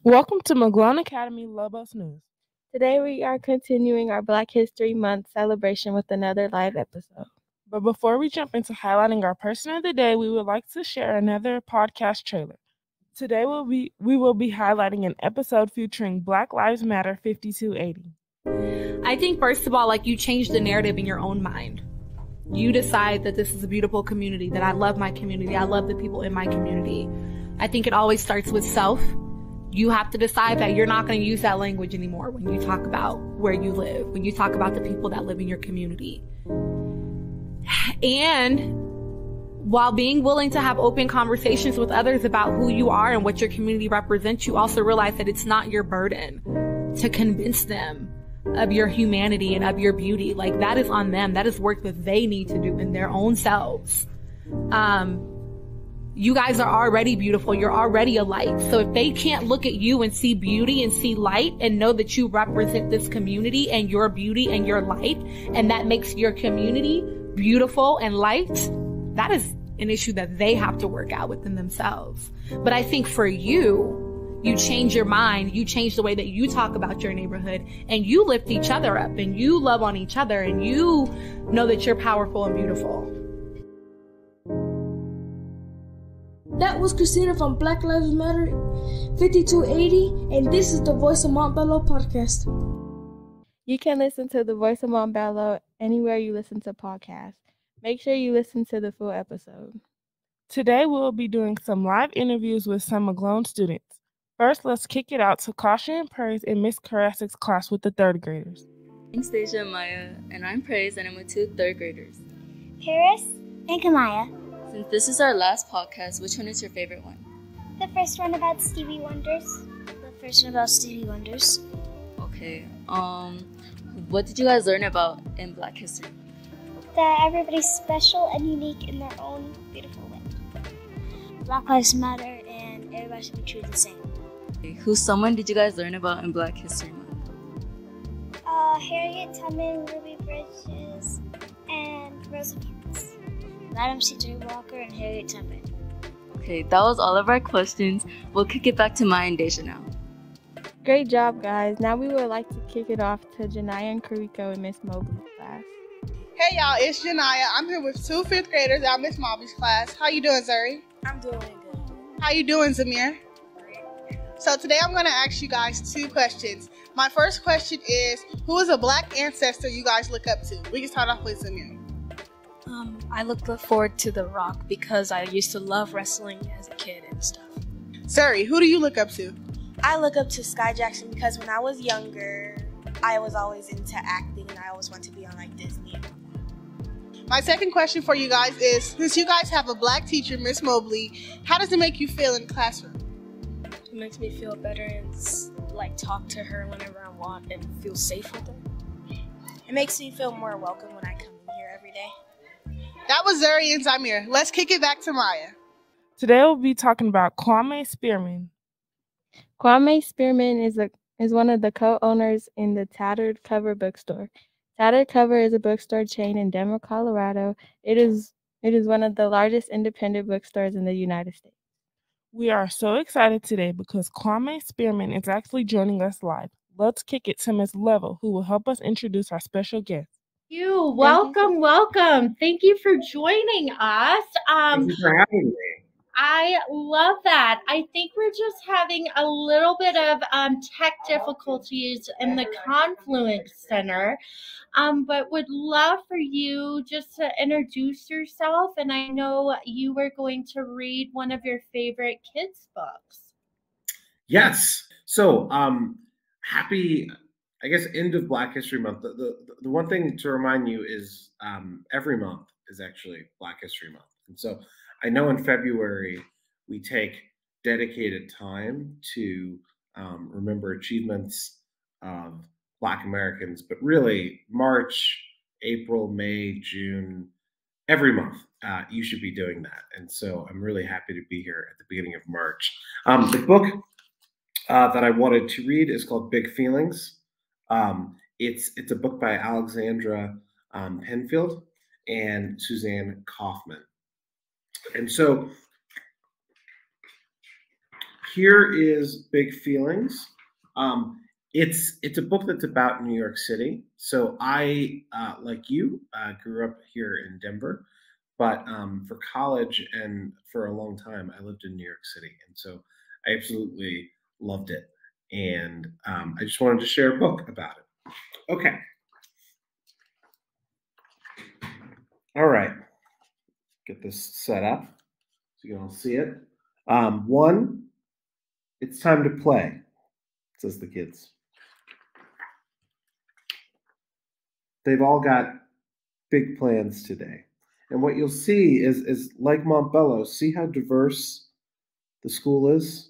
Welcome to McGlone Academy Lobos News. Today we are continuing our Black History Month celebration with another live episode. But before we jump into highlighting our person of the day, we would like to share another podcast trailer. Today we will be highlighting an episode featuring Black Lives Matter 5280. I think first of all, you change the narrative in your own mind. You decide that this is a beautiful community, that I love my community, I love the people in my community. I think it always starts with self. You have to decide that you're not going to use that language anymore when you talk about where you live, when you talk about the people that live in your community. And while being willing to have open conversations with others about who you are and what your community represents, you also realize that it's not your burden to convince them of your humanity and of your beauty. That is on them. That is work that they need to do in their own selves. You guys are already beautiful. You're already a light. So if they can't look at you and see beauty and see light and know that you represent this community and your beauty and your light, and that makes your community beautiful and light, that is an issue that they have to work out within themselves. But I think for you, you change your mind, you change the way that you talk about your neighborhood, and you lift each other up, and you love on each other, and you know that you're powerful and beautiful. That was Christina from Black Lives Matter 5280, and this is the Voice of Montbello podcast. You can listen to the Voice of Montbello anywhere you listen to podcasts. Make sure you listen to the full episode. Today we'll be doing some live interviews with some McGlone students. First, let's kick it out to Caution and Praise in Miss Karasic's class with the third graders. I'm Stasia and Maya, and I'm Praise, and I'm with two third graders. Paris and Kamaya. Since this is our last podcast, which one is your favorite one? The first one about Stevie Wonders. The first one about Stevie Wonders. Okay, what did you guys learn about in Black History? That everybody's special and unique in their own beautiful way. Black Lives Matter and everybody should be treated the same. Okay, whose someone did you guys learn about in Black History Month? Harriet Tubman, Ruby Bridges, and Rosa Parks. Madam C.J. Walker and Harriet Tubman. Okay, that was all of our questions. We'll kick it back to Maya and Deja now. Great job, guys. Now we would like to kick it off to Janiyah and Kariko in Miss Mobley's class. Hey y'all, it's Janiyah. I'm here with two fifth graders out of Miss Mobley's class. How you doing, Zuri? I'm doing good. How you doing, Zamir? So today I'm going to ask you guys two questions. My first question is, who is a Black ancestor you guys look up to? We can start off with Zamir. I look forward to The Rock because I used to love wrestling as a kid and stuff. Zuri, who do you look up to? I look up to Sky Jackson because when I was younger, I was always into acting and I always wanted to be on Disney. My second question for you guys is, since you guys have a Black teacher, Miss Mobley, how does it make you feel in the classroom? It makes me feel better and talk to her whenever I want and feel safe with her. It makes me feel more welcome when I come in here every day. That was Zuri and Zamir. Let's kick it back to Maya. Today we'll be talking about Kwame Spearman. Kwame Spearman is one of the co-owners in the Tattered Cover bookstore. Tattered Cover is a bookstore chain in Denver, Colorado. It is one of the largest independent bookstores in the United States. We are so excited today because Kwame Spearman is actually joining us live. Let's kick it to Ms. Level, who will help us introduce our special guest. Welcome. Thank you for joining us. Thank you for having me. I love that. I think we're just having a little bit of tech difficulties in the Confluence Center, but would love for you just to introduce yourself. And I know you were going to read one of your favorite kids' books. Yes. So happy, I guess, end of Black History Month. The one thing to remind you is every month is actually Black History Month. And so I know in February we take dedicated time to remember achievements of Black Americans, but really March, April, May, June, every month you should be doing that. And so I'm really happy to be here at the beginning of March. The book that I wanted to read is called Big Feelings. It's a book by Alexandra Penfield and Suzanne Kaufman. And so here is Big Feelings. It's a book that's about New York City. So I, like you, grew up here in Denver, but for college and for a long time, I lived in New York City. And so I absolutely loved it. And I just wanted to share a book about it. Okay. All right. Get this set up so you can all see it. One, it's time to play, says the kids. They've all got big plans today. And what you'll see is like Montbello, see how diverse the school is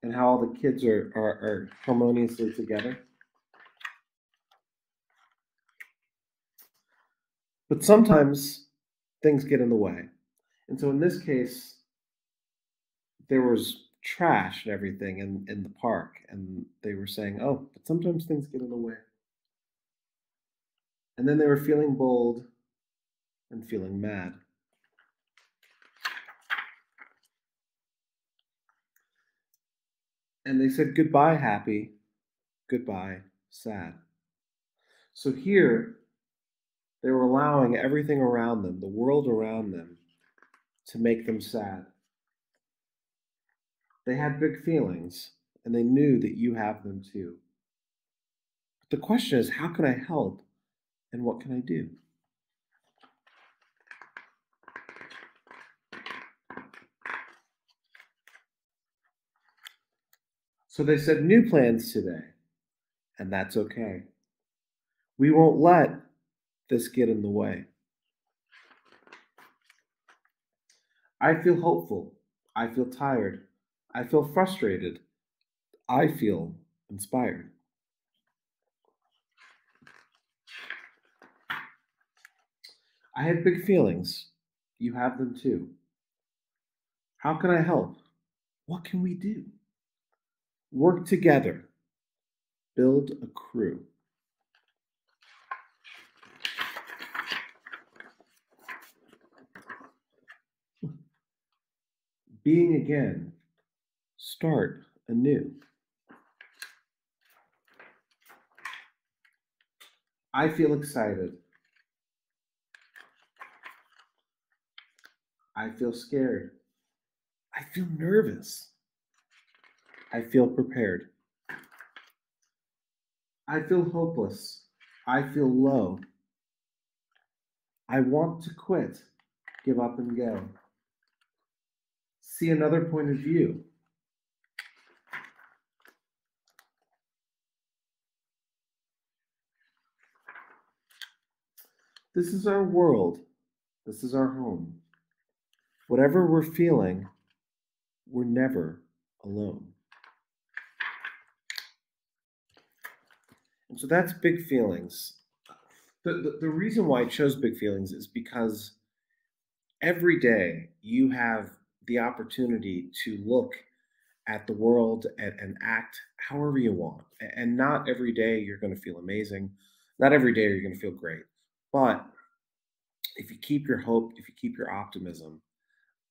and how all the kids are harmoniously together. But sometimes things get in the way. And so in this case, there was trash and everything in the park. And they were saying, oh, but sometimes things get in the way. And then they were feeling bold and feeling mad. And they said, goodbye, happy, goodbye, sad. So here, they were allowing everything around them, the world around them, to make them sad. They had big feelings, and they knew that you have them too. But the question is, how can I help, and what can I do? So they said new plans today, and that's okay. We won't let this get in the way. I feel hopeful. I feel tired. I feel frustrated. I feel inspired. I have big feelings. You have them too. How can I help? What can we do? Work together. Build a crew. Being again. Start anew. I feel excited. I feel scared. I feel nervous. I feel prepared. I feel hopeless. I feel low. I want to quit, give up and go. See another point of view. This is our world. This is our home. Whatever we're feeling, we're never alone. And so that's Big Feelings. The reason why I chose Big Feelings is because every day you have the opportunity to look at the world and act however you want. And not every day you're going to feel amazing. Not every day you're going to feel great. But if you keep your hope, if you keep your optimism,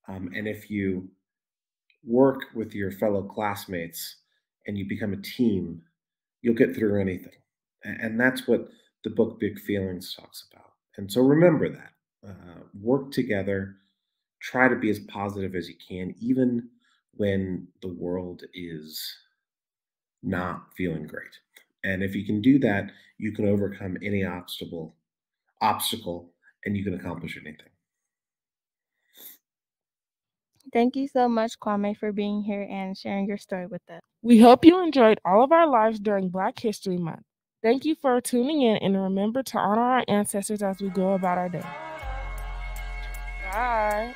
and if you work with your fellow classmates and you become a team, you'll get through anything. And that's what the book Big Feelings talks about. And so remember that. Work together. Try to be as positive as you can, even when the world is not feeling great. And if you can do that, you can overcome any obstacle, and you can accomplish anything. Thank you so much, Kwame, for being here and sharing your story with us. We hope you enjoyed all of our lives during Black History Month. Thank you for tuning in, and remember to honor our ancestors as we go about our day. Bye.